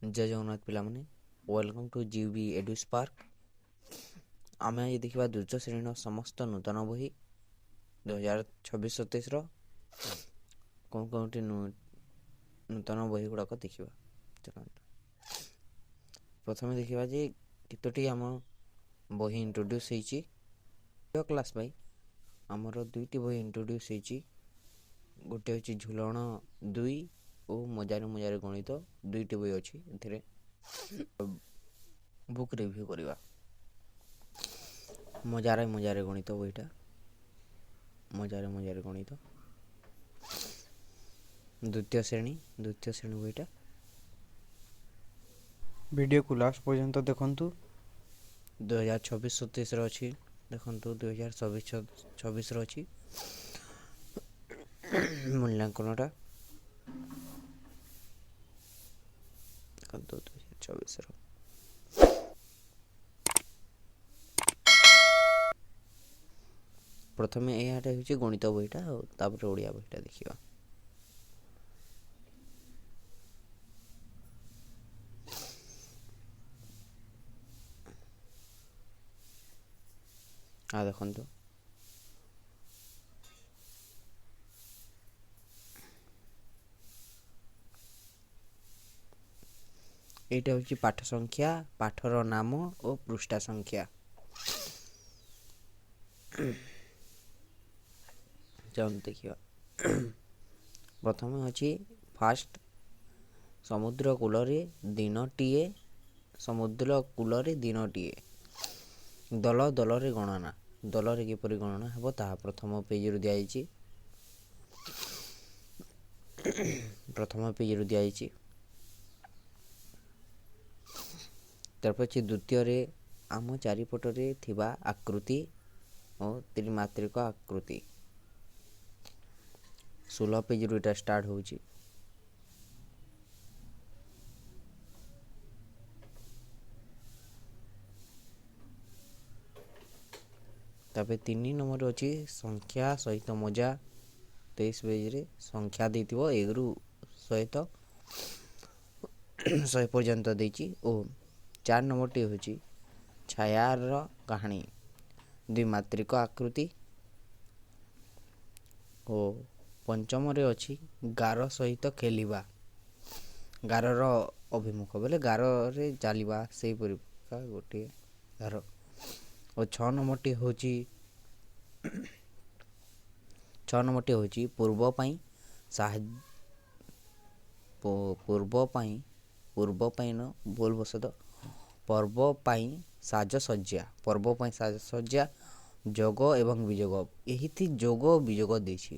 जय जगन्नाथ पिलाମାନେ welcome to GB edu spark. ଆମେ ଆଜି ଦେଖିବା ଦ୍ୱିତୀୟ ଶ୍ରେଣୀର ସମସ୍ତ ନୂତନ ବହି 2026-27ର କ'ଣ କେଉଁଠି ନୂତନ ବହି ଗୁଡ଼ାକ ଦେଖିବା। ପ୍ରଥମେ ଦେଖିବା ଯେ କେତୋଟି ଆମ ବହି ଇଣ୍ଟ୍ରୋଡ୍ୟୁସ୍ ହେଇଛି। କ୍ଲାସ୍ ପାଇଁ ଆମର ଦୁଇଟି ବହି ଇଣ୍ଟ୍ରୋଡ୍ୟୁସ୍ ହେଇଛି। ଗୋଟେ ହେଉଛି ଝୁଲଣ 2 ଓ ମଜାରେ ମଜାରେ ଗଣିତ। ଦୁଇଟି ବହି ଅଛି। ଏଥିରେ ବୁକ୍ ରିଭ୍ୟୁ କରିବା। ମଜାରେ ମଜାରେ ଗଣିତ ବହିଟା, ମଜାରେ ମଜାରେ ଗଣିତ ଦ୍ୱିତୀୟ ଶ୍ରେଣୀ ବହିଟା। ଭିଡ଼ିଓକୁ ଲାଷ୍ଟ ପର୍ଯ୍ୟନ୍ତ ଦେଖନ୍ତୁ। 2026-27ର ଅଛି, ଦେଖନ୍ତୁ 2026-27ର ଅଛି ମୂଲ୍ୟାଙ୍କନଟା। ଦେଖନ୍ତୁ 2024ର ପ୍ରଥମେ ଏହାଟା ହେଉଛି ଗଣିତ ବହିଟା, ଆଉ ତାପରେ ଓଡ଼ିଆ ବହିଟା ଦେଖିବା। ଦେଖନ୍ତୁ ଏଇଟା ହେଉଛି ପାଠ ସଂଖ୍ୟା, ପାଠର ନାମ ଓ ପୃଷ୍ଠା ସଂଖ୍ୟା। ଚାଲନ୍ତୁ ଦେଖିବା। ପ୍ରଥମେ ଅଛି ଫାଷ୍ଟ ସମୁଦ୍ର କୂଳରେ ଦିନଟିଏ। ଦଳରେ ଗଣନା। ଦଳରେ କିପରି ଗଣନା ହେବ ତାହା ପ୍ରଥମ ପେଜରୁ ଦିଆଯାଇଛି। ତାପରେ ଅଛି ଦ୍ୱିତୀୟରେ ଆମ ଚାରିପଟରେ ଥିବା ଆକୃତି ଓ ତ୍ରିମାତ୍ରିକ ଆକୃତି। 16 ପେଜରୁ ଏଇଟା ଷ୍ଟାର୍ଟ ହେଉଛି। ତାପରେ 3 ନମ୍ବର ଅଛି ସଂଖ୍ୟା ସହିତ ମଜା। 23 ପେଜରେ ସଂଖ୍ୟା ଦେଇଥିବ 1ରୁ 100 ପର୍ଯ୍ୟନ୍ତ ଦେଇଛି। ଓ 4 ନମ୍ବରଟି ହେଉଛି ଛାୟାର କାହାଣୀ, ଦ୍ୱିମାତ୍ରିକ ଆକୃତି। ଓ 5ମରେ ଅଛି ଗାର ସହିତ ଖେଳିବା। ଗାରର ଅଭିମୁଖ ବୋଲେ ଗାରରେ ଚାଲିବା, ସେହିପରି ଗୋଟିଏ ଗାର। ଓ 6 ନମ୍ବରଟି ହେଉଛି ପୂର୍ବ ପାଇଁ ସାଜସଜ୍ଜା, ଯୋଗ ଏବଂ ବିଯୋଗ। ଏଇଠି ଯୋଗ ବିଯୋଗ ଦେଇଛି।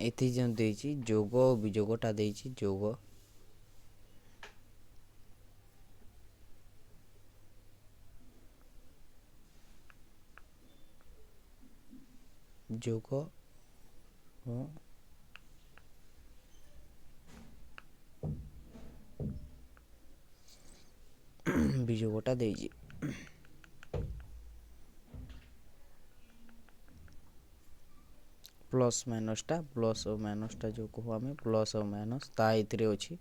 ଏଠି ଯେଉଁ ଦେଇଛି ଯୋଗ ବିଯୋଗଟା ଦେଇଛି। ଯୋଗ ବିଯୋଗଟା ଦେଇଛି। ପ୍ଲସ୍ ଓ ମାଇନସ୍ଟା ଯେଉଁ କହୁ ଆମେ, ପ୍ଲସ୍ ଓ ମାଇନସ୍ ତା ଏଥିରେ ଅଛି।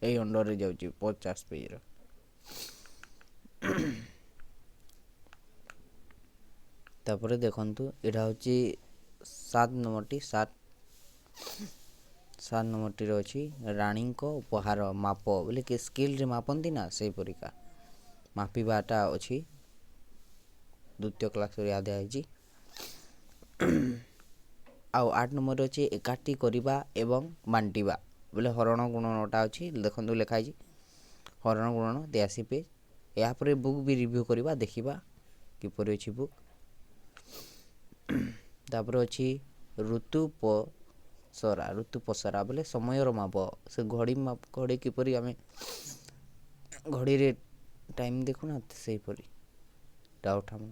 ଏଇ ଅଣ୍ଡରରେ ଯାଉଛି 50 ପେଜର। ତାପରେ ଦେଖନ୍ତୁ ଏଇଟା ହେଉଛି 7 ନମ୍ବରଟିରେ ଅଛି ରାଣୀଙ୍କ ଉପହାର ମାପ ବୋଲେ କି ସ୍କେଲରେ ମାପନ୍ତି ନା, ସେହିପରିକା ମାପିବାଟା ଅଛି। ଦ୍ୱିତୀୟ କ୍ଲାସ୍ରେ ଦିଆଯାଇଛି। ଆଉ 8 ନମ୍ବରରେ ଅଛି ଏକାଠି କରିବା ଏବଂ ବାଣ୍ଟିବା ବୋଲେ ହରଣ ଗୁଣନଟା ଅଛି। ଦେଖନ୍ତୁ ଲେଖା ହେଇଛି ହରଣ ଗୁଣନ 83 ପେଜ। ଏହାପରେ ବୁକ୍ ବି ରିଭ୍ୟୁ କରିବା, ଦେଖିବା କିପରି ଅଛି ବୁକ୍। ତାପରେ ଅଛି ଋତୁ ପସରା ବୋଲେ ସମୟର ମାପ। ସେ ଘଡ଼ି କିପରି ଆମେ ଘଡ଼ିରେ ଟାଇମ୍ ଦେଖୁନା, ସେହିପରି ଡାଉଟ୍ ଅଛି।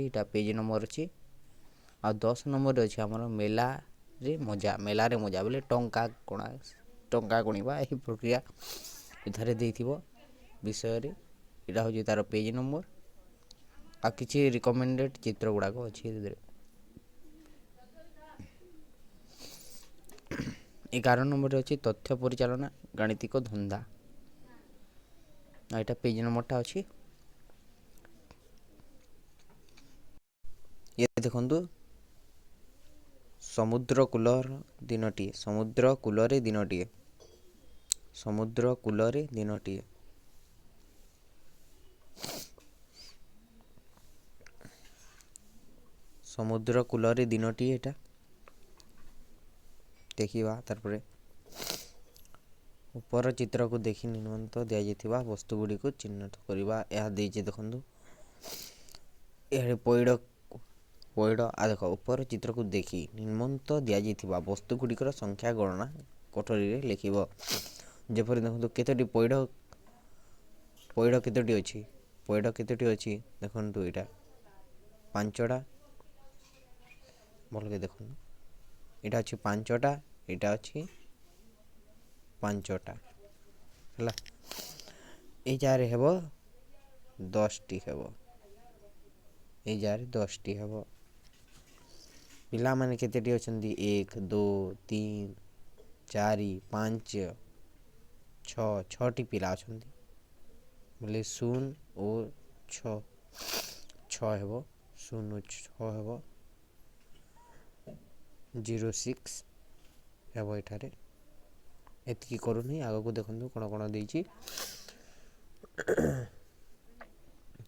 ଏଇଟା ପେଜ ନମ୍ବର ଅଛି। ଆଉ 10 ନମ୍ବରରେ ଅଛି ଆମର ମେଲାରେ ମଜା ବୋଲେ ଟଙ୍କା ଗଣିବା। ଏହି ପ୍ରକ୍ରିୟା ଏଠାରେ ଦେଇଥିବ ବିଷୟରେ। ଏଇଟା ହେଉଛି ତା'ର ପେଜ ନମ୍ବର। ଆଉ କିଛି ରିକମେଣ୍ଡେଡ଼ ଚିତ୍ର ଗୁଡ଼ାକ ଅଛି ଏଥିରେ। 11 ନମ୍ବରରେ ଅଛି ତଥ୍ୟ ପରିଚାଳନା ଗାଣିତିକ ଧନ୍ଦା। ଏଇଟା ପେଜ ନମ୍ବରଟା ଅଛି। ଇଏ ଦେଖନ୍ତୁ ସମୁଦ୍ର କୂଲରେ ଦିନଟିଏ। ସମୁଦ୍ର କୂଳରେ ଦିନଟିଏ। ସମୁଦ୍ର କୂଳରେ ଦିନଟିଏ। ସମୁଦ୍ର କୂଳରେ ଦିନଟିଏ ଏଇଟା ଦେଖିବା। ତାପରେ ଉପର ଚିତ୍ରକୁ ଦେଖି ନିମ୍ନଲିଖିତ ଦିଆଯାଇଥିବା ବସ୍ତୁଗୁଡ଼ିକୁ ଚିହ୍ନଟ କରିବା। ଏହା ଦେଇଛି ଦେଖନ୍ତୁ ଏହାର ପଇଡ଼ ଦେଖ ଉପର ଚିତ୍ରକୁ ଦେଖି ନିମ୍ନଲିଖିତ ଦିଆଯାଇଥିବା ବସ୍ତୁଗୁଡ଼ିକର ସଂଖ୍ୟା ଗଣନା କୋଠରୀରେ ଲେଖିବ। ଯେପରି ଦେଖନ୍ତୁ କେତୋଟି ପଇଡ଼ କେତୋଟି ଅଛି? ପଇଡ଼ କେତୋଟି ଅଛି ଦେଖନ୍ତୁ ଏଇଟା 5ଟା। ଭଲକି ଦେଖନ୍ତୁ ଏଇଟା ଅଛି 5ଟା, ଏଇଟା ଅଛି 5ଟା ହେଲା। ଏଇ ଜାଗାରେ ହେବ 10ଟି ହେବ। ଏଇ ଜାଗାରେ 10ଟି ହେବ। ପିଲାମାନେ କେତେଟି ଅଛନ୍ତି? 1 2 3 4 5 6 6ଟି ପିଲା ଅଛନ୍ତି ବୋଲେ 0 ଓ 6 ହେବ। 0 ଓ 6 ହେବ। 0 6 ହେବ ଏଠାରେ। ଏତିକି କରୁନି, ଆଗକୁ ଦେଖନ୍ତୁ କ'ଣ କ'ଣ ଦେଇଛି।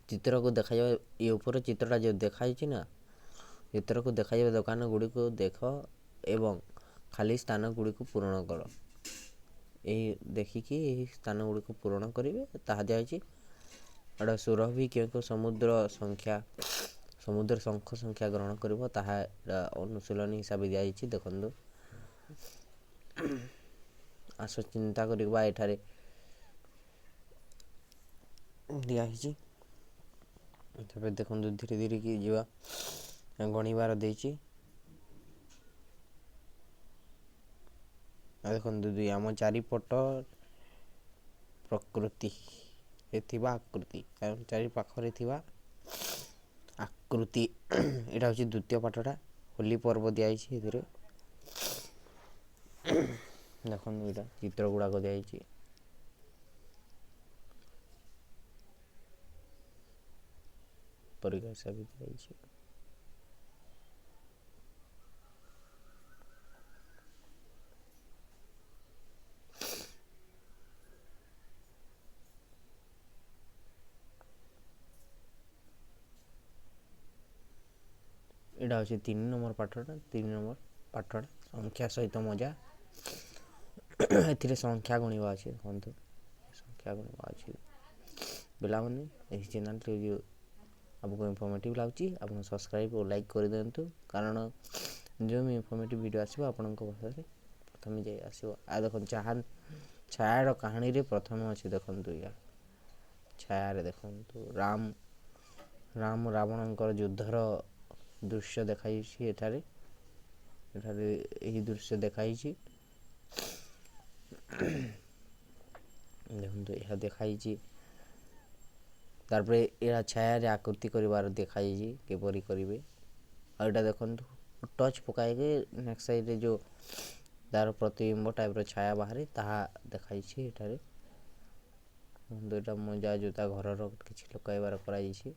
ଚିତ୍ରକୁ ଦେଖାଯାଉ ଏ ଉପର ଚିତ୍ରଟା ଯେଉଁ ଦେଖାଯାଇଛି ନା, ଚିତ୍ରକୁ ଦେଖାଯିବା ଦୋକାନ ଗୁଡ଼ିକୁ ଦେଖ ଏବଂ ଖାଲି ସ୍ଥାନ ଗୁଡ଼ିକୁ ପୂରଣ କର। ଏହି ଦେଖିକି ଏହି ସ୍ଥାନ ଗୁଡ଼ିକୁ ପୂରଣ କରିବେ। ତାହା ଦିଆଯାଇଛି। ଏଇଟା ସୁରଭି କେଉଁ ସମୁଦ୍ର ଶଙ୍ଖ ସଂଖ୍ୟା ଗ୍ରହଣ କରିବ, ତାହା ଅନୁଶୀଳନୀ ହିସାବରେ ଦିଆଯାଇଛି। ଦେଖନ୍ତୁ ଆସ ଚିନ୍ତା କରିବା ଏଠାରେ ଦିଆହେଇଛି। ତାପରେ ଦେଖନ୍ତୁ ଧୀରେ ଧୀରେ କି ଯିବା। ଗଣିବାର ଦେଇଛି। ଦେଖନ୍ତୁ ଆମ ଚାରିପଟ ପ୍ରକୃତିରେ ଥିବା ଆକୃତି, ଚାରି ପାଖରେ ଥିବା ଆକୃତି। ଏଇଟା ହେଉଛି ଦ୍ୱିତୀୟ ପାଠଟା। ହୋଲି ପର୍ବ ଦିଆଯାଇଛି ଏଥିରେ। ଦେଖନ୍ତୁ ଏଇଟା ଚିତ୍ର ଗୁଡ଼ାକ ଦିଆଯାଇଛି। ପରିଭାଷା ବି ଦିଆଯାଇଛି। ଏଇଟା ହେଉଛି 3 ନମ୍ବର ପାଠଟା। 3 ନମ୍ବର ପାଠଟା ସଂଖ୍ୟା ସହିତ ମଜା। ଏଥିରେ ସଂଖ୍ୟା ଗଣିବା ଅଛି। ଦେଖନ୍ତୁ ସଂଖ୍ୟା ଗଣିବା ଅଛି। ପିଲାମାନେ ଏହି ଚ୍ୟାନେଲଟି ଆପଣଙ୍କୁ ଇନଫର୍ମେଟିଭ୍ ଲାଗୁଛି, ଆପଣ ସବସ୍କ୍ରାଇବ୍ ଓ ଲାଇକ୍ କରିଦିଅନ୍ତୁ। କାରଣ ଯେଉଁ ଇନଫର୍ମେଟିଭ୍ ଭିଡ଼ିଓ ଆସିବ ଆପଣଙ୍କ ପାଖରେ ପ୍ରଥମେ ଯାଇ ଆସିବ। ଆଉ ଦେଖନ୍ତୁ ଛାୟାର କାହାଣୀରେ ପ୍ରଥମେ ଅଛି। ଦେଖନ୍ତୁ ଏଇଆ ଛାୟାରେ ଦେଖନ୍ତୁ ରାମ ରାବଣଙ୍କର ଯୁଦ୍ଧର ଦୃଶ୍ୟ ଦେଖାଯାଇଛି। ଏଠାରେ ଏହି ଦୃଶ୍ୟ ଦେଖାଯାଇଛି। ଦେଖନ୍ତୁ ଏହା ଦେଖାଯାଇଛି। ତାପରେ ଏହା ଛାୟାରେ ଆକୃତି କରିବାର ଦେଖାଯାଇଛି କିପରି କରିବେ। ଆଉ ଏଇଟା ଦେଖନ୍ତୁ ଟଚ୍ ପକାଇକି ନେକ୍ସଟ ସାଇଡ଼ରେ ଯେଉଁ ତାର ପ୍ରତିବିମ୍ବ ଟାଇପ୍ର ଛାୟା ବାହାରେ ତାହା ଦେଖାଯାଇଛି ଏଠାରେ। ଦୁଇଟା ମଜା ଜୋତା ଘରର କିଛି ଲୁକାଇବାର କରାଯାଇଛି।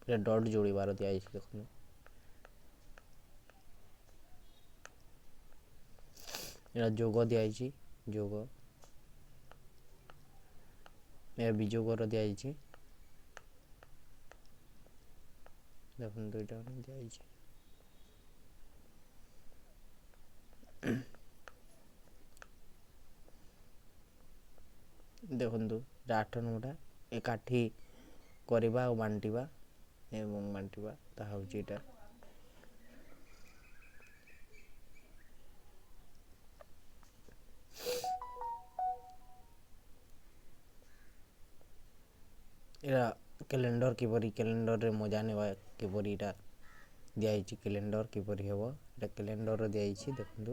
ଏଇଟା ଡଟ୍ ଯୋଡ଼ିବାର ଦିଆଯାଇଛି। ଦେଖନ୍ତୁ ଏଇଟା ଯୋଗ ଦିଆଯାଇଛି। ଯୋଗ ଏହା ବିଯୋଗର ଦିଆଯାଇଛି। ଦେଖନ୍ତୁ ଏଇଟା ଦିଆଯାଇଛି। ଦେଖନ୍ତୁ 8 ନମ୍ବରଟା ଏକାଠି କରିବା ଆଉ ବାଣ୍ଟିବା ତାହା ହେଉଛି ଏଇଟା। ଏଇଟା କ୍ୟାଲେଣ୍ଡରରେ ମଜା ନେବା କିପରି ଏଇଟା ଦିଆଯାଇଛି। କ୍ୟାଲେଣ୍ଡର କିପରି ହେବ ଏଇଟା କ୍ୟାଲେଣ୍ଡର ଦିଆଯାଇଛି। ଦେଖନ୍ତୁ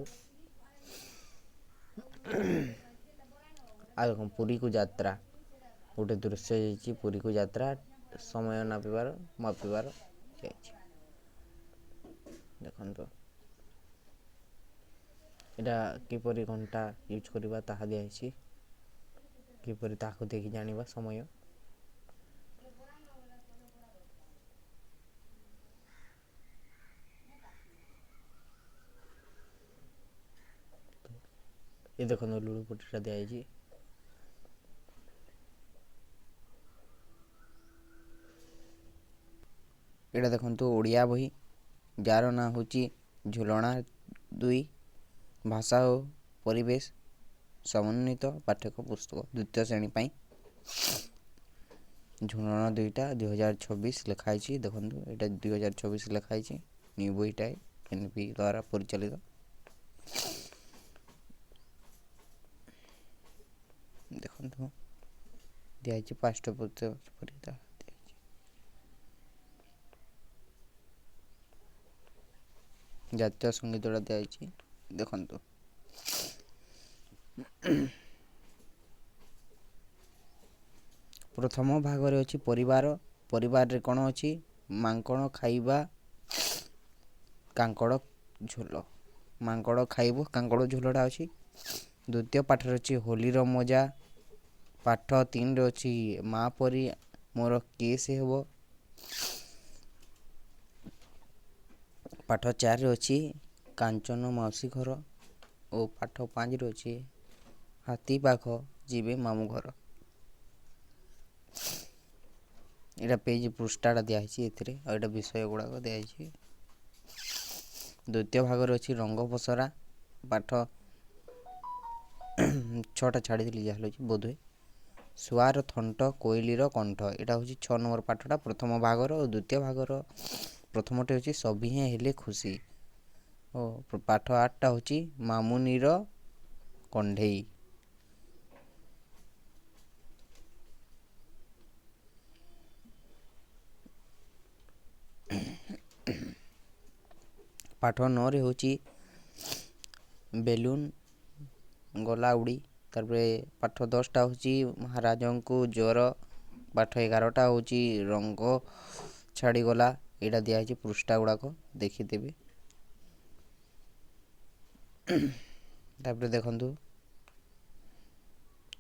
ଆଉ ଦେଖନ୍ତୁ ପୁରୀକୁ ଯାତ୍ରା ଗୋଟେ ଦୃଶ୍ୟ ଯାଇଛି। ପୁରୀକୁ ଯାତ୍ରା ସମୟ ମାପିବାର ଦିଆଯାଇଛି। ଦେଖନ୍ତୁ ଏଇଟା କିପରି ଘଣ୍ଟା ୟୁଜ୍ କରିବା ତାହା ଦିଆହେଇଛି, କିପରି ତାହାକୁ ଦେଖି ଜାଣିବା ସମୟ। ଏ ଦେଖନ୍ତୁ ଲୁଡ଼ୁ ପଟିଟା ଦିଆହେଇଛି। ଏଇଟା ଦେଖନ୍ତୁ ଓଡ଼ିଆ ବହି, ଯାହାର ନାଁ ହେଉଛି ଝୁଲଣା 2 ଭାଷା ଓ ପରିବେଶ ସମନ୍ୱିତ ପାଠ୍ୟ ପୁସ୍ତକ ଦ୍ୱିତୀୟ ଶ୍ରେଣୀ ପାଇଁ। ଝୁଲଣା 2ଟା 2024 ଲେଖା ହେଇଛି। ଦେଖନ୍ତୁ ଏଇଟା 2024 ଲେଖା ହେଇଛି। ନ୍ୟୁ ବହିଟା NP ଦ୍ୱାରା ପରିଚାଳିତ। ଦେଖନ୍ତୁ ଦିଆହେଇଛି ପାଠ୍ୟପୁସ୍ତକ କିପରି ତାହା ଦିଆହେଇଛି। ଜାତୀୟ ସଙ୍ଗୀତଟା ଦିଆହେଇଛି। ଦେଖନ୍ତୁ ପ୍ରଥମ ଭାଗରେ ଅଛି ପରିବାର। ପରିବାରରେ କ'ଣ ଅଛି? ମାଙ୍କଡ଼ ଖାଇବା କାଙ୍କଡ଼ ଝୋଳ। ମାଙ୍କଡ଼ ଖାଇବ କାଙ୍କଡ଼ ଝୋଳଟା ଅଛି। ଦ୍ୱିତୀୟ ପାଠରେ ଅଛି ହୋଲିର ମଜା। ପାଠ 3ରେ ଅଛି ମା ପରି ମୋର କିଏ ସେ ହେବ। ପାଠ 4ରେ ଅଛି କାଞ୍ଚନ ମାଉସୀ ଘର ଓ ପାଠ 5ରେ ଅଛି ହାତୀ ବାଘ ଯିବେ ମାମୁଁ ଘର। ଏଇଟା ପେଜ୍ ପୃଷ୍ଠାଟା ଦିଆହେଇଛି ଏଥିରେ, ଆଉ ଏଇଟା ବିଷୟ ଗୁଡ଼ାକ ଦିଆହେଇଛି। ଦ୍ୱିତୀୟ ଭାଗରେ ଅଛି ରଙ୍ଗ ପସରା। ପାଠ 6ଟା ଛାଡ଼ିଥିଲି ଯାହା ହେଉଛି ବୋଧହୁଏ। ଶୁଆର ଥଣ୍ଟ କୋଇଲିର କଣ୍ଠ। ଏଇଟା ହେଉଛି 6 ନମ୍ବର ପାଠଟା ପ୍ରଥମ ଭାଗର। ଓ ଦ୍ୱିତୀୟ ଭାଗର ପ୍ରଥମଟି ହେଉଛି ସଭିଏଁ ହେଲେ ଖୁସି। ଓ ପାଠ 8ଟା ହେଉଛି ମାମୁନିର କଣ୍ଢେଇ। ପାଠ 9ରେ ହେଉଛି ବେଲୁନ୍ ଗଲା ଉଡ଼ି। ତାପରେ ପାଠ 10ଟା ହେଉଛି ମହାରାଜଙ୍କୁ ଜ୍ୱର। ପାଠ 11ଟା ହେଉଛି ରଙ୍ଗ ଛାଡ଼ିଗଲା। ଏଇଟା ଦିଆହେଇଛି ପୃଷ୍ଠା ଗୁଡ଼ାକ ଦେଖିଦେବେ। ତାପରେ ଦେଖନ୍ତୁ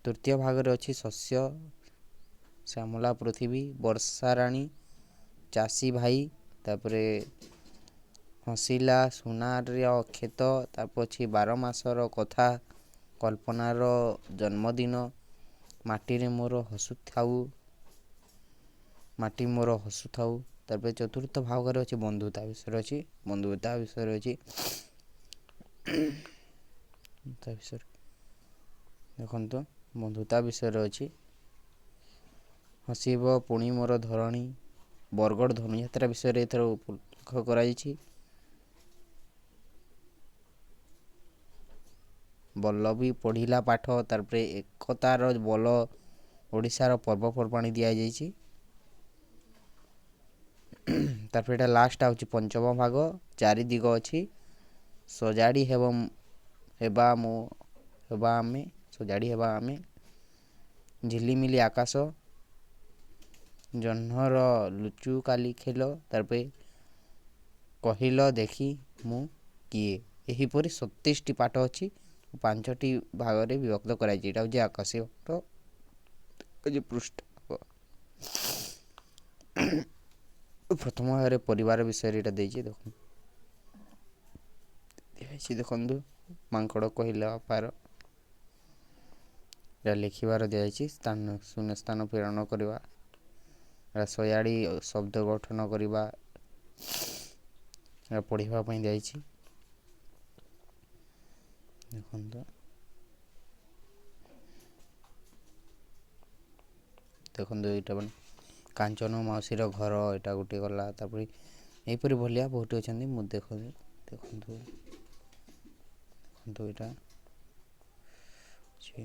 ତୃତୀୟ ଭାଗରେ ଅଛି ଶସ୍ୟ ଶ୍ୟାମଳା ପୃଥିବୀ, ବର୍ଷାରାଣୀ, ଚାଷୀ ଭାଇ। ତାପରେ ହସିଲା ସୁନାର କ୍ଷେତ। ତାପରେ ଅଛି 12 ମାସର କଥା, କଳ୍ପନାର ଜନ୍ମଦିନ, ମାଟିରେ ମୋର ହସୁଥାଉ, ମାଟି ମୋର ହସୁଥାଉ। ତାପରେ ଚତୁର୍ଥ ଭାଗରେ ଅଛି ବନ୍ଧୁତା ବିଷୟରେ ଅଛି। ବନ୍ଧୁତା ବିଷୟରେ ଅଛି ତା ବିଷୟରେ ଦେଖନ୍ତୁ ବନ୍ଧୁତା ବିଷୟରେ ଅଛି ହସିବ ପୁଣି ମୋର ଧରଣୀ। ବରଗଡ଼ ଧନୁଯାତ୍ରା ବିଷୟରେ ଏଥର ଉଲ୍ଲେଖ କରାଯାଇଛି। ବଲ୍ଲଭୀ ପଢ଼ିଲା ପାଠ। ତାପରେ ଏକତାର ବଲ, ଓଡ଼ିଶାର ପର୍ବପର୍ବାଣି ଦିଆଯାଇଛି। ତାପରେ ଏଇଟା ଲାଷ୍ଟଟା ହେଉଛି ପଞ୍ଚମ ଭାଗ, 4 ଦିଗ ଅଛି। ସଜାଡ଼ି ହେବା ଆମେ, ସଜାଡ଼ି ହେବା ଆମେ, ଝିଲିମିଲି ଆକାଶ, ଜହ୍ନର ଲୁଚୁକାଲି ଖେଳ। ତାପରେ କହିଲ ଦେଖି ମୁଁ କିଏ। ଏହିପରି 37ଟି ପାଠ ଅଛି, 5ଟି ଭାଗରେ ବିଭକ୍ତ କରାଯାଇଛି। ଏଇଟା ହେଉଛି ଆକାଶୀ ପୃଷ୍ଠା। ପ୍ରଥମ ଭାଗରେ ପରିବାର ବିଷୟରେ ଏଇଟା ଦେଇଛି। ଦେଖନ୍ତୁ ମାଙ୍କଡ଼ କହିଲା ପାର। ଏଇଟା ଲେଖିବାର ଦିଆଯାଇଛି। ଶୂନ୍ୟସ୍ଥାନ ପୂରଣ କରିବା। ଏଇଟା ସଜାଡ଼ି ଶବ୍ଦ ଗଠନ କରିବା। ଏଇଟା ପଢ଼ିବା ପାଇଁ ଦିଆଯାଇଛି। ଦେଖନ୍ତୁ ଏଇଟା କାଞ୍ଚନ ମାଉସୀର ଘର, ଏଇଟା ଗୋଟେ ଗଲା। ତାପରେ ଏହିପରି ଭଳିଆ ବହୁତ ଅଛନ୍ତି। ମୁଁ ଦେଖନ୍ତୁ ଏଇଟା ଅଛି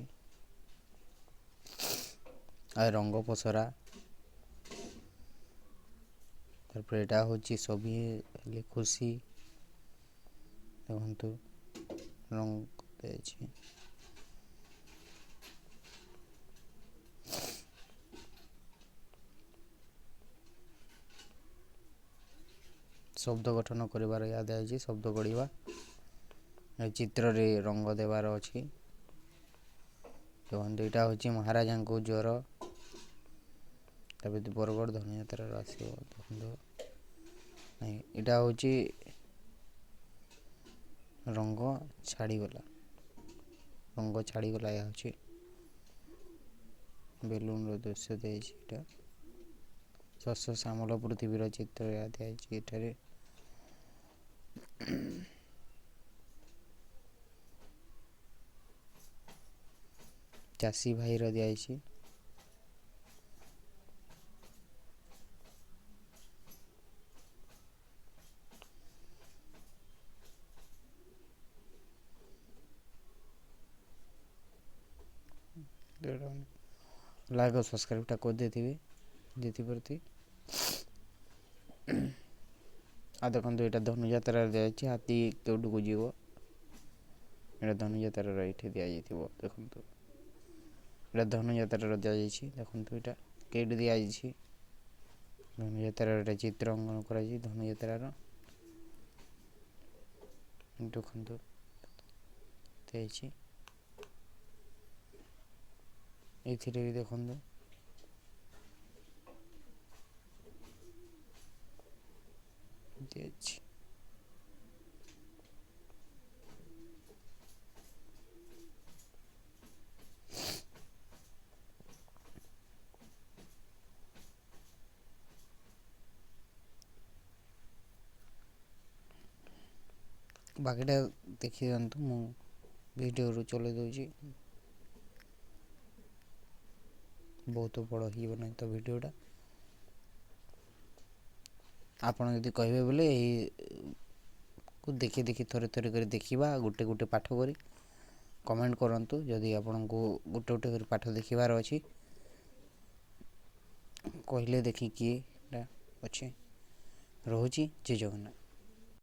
ଆଉ ରଙ୍ଗ ପସରା। ତାପରେ ଏଇଟା ହେଉଛି ସଭିଏଁ ହେଲେ ଖୁସି। ଦେଖନ୍ତୁ ରଙ୍ଗ ଦିଆଯାଇଛି। ଶବ୍ଦ ଗଠନ କରିବାର ଦିଆଯାଇଛି। ଶବ୍ଦ ଗଢ଼ିବା। ଚିତ୍ରରେ ରଙ୍ଗ ଦେବାର ଅଛି। ଦେଖନ୍ତୁ ଏଇଟା ହେଉଛି ମହାରାଜାଙ୍କୁ ଜ୍ୱର, ତାପରେ ବରଗଡ଼ ଧନୁଯାତ୍ରାର ଆସିବ। ଦେଖନ୍ତୁ ନାଇଁ, ଏଇଟା ହେଉଛି ରଙ୍ଗ ଛାଡ଼ିଗଲା, ଏହା ହେଉଛି ବେଲୁନର ଦୃଶ୍ୟ ଦିଆଯାଇଛି। ଏଇଟା ଶସ୍ୟ ଶ୍ୟାମଳ ପୃଥିବୀର ଚିତ୍ର ଏହା ଦିଆଯାଇଛି ଏଠାରେ। ଚାଷୀ ଭାଇର ଦିଆଯାଇଛି। ଲାଇକ୍ ଓ ସବସ୍କ୍ରାଇବ୍ଟା କରିଦେଇଥିବେ ଯେଥିପ୍ରତି। ଆଉ ଦେଖନ୍ତୁ ଏଇଟା ଧନୁଯାତ୍ରାରେ ଦିଆଯାଇଛି। ହାତୀ କେଉଁଠିକୁ ଯିବ, ଏଇଟା ଧନୁଯାତ୍ରାର ଏଇଠି ଦିଆଯାଇଥିବ। ଦେଖନ୍ତୁ ଏଇଟା ଧନୁଯାତ୍ରାର ଦିଆଯାଇଛି। ଦେଖନ୍ତୁ ଏଇଟା କେଉଁଠି ଦିଆଯାଇଛି, ଧନୁଯାତ୍ରାର ଏଇଟା ଚିତ୍ର ଅଙ୍କନ କରାଯାଇଛି। ଧନୁଯାତ୍ରାର ଦେଖନ୍ତୁ ଦିଆଯାଇଛି। ଏଥିରେ ବି ଦେଖନ୍ତୁ ଦିଆଯାଇଛି। ବାକିଟା ଦେଖି ଦିଅନ୍ତୁ, ମୁଁ ଭିଡ଼ିଓରୁ ଚଲେଇ ଦେଉଛି। ବହୁତ ବଡ଼ ହେଇଯିବ ନାହିଁ ତ ଭିଡ଼ିଓଟା। ଆପଣ ଯଦି କହିବେ ବୋଲେ ଏଇକୁ ଦେଖି ଥରେ କରି ଦେଖିବା, ଗୋଟେ ପାଠ କରି କମେଣ୍ଟ କରନ୍ତୁ। ଯଦି ଆପଣଙ୍କୁ ଗୋଟେ କରି ପାଠ ଦେଖିବାର ଅଛି କହିଲେ ଦେଖିକି ଏଇଟା ଅଛି। ରହୁଛି। ଜୟ ଜଗନ୍ନାଥ।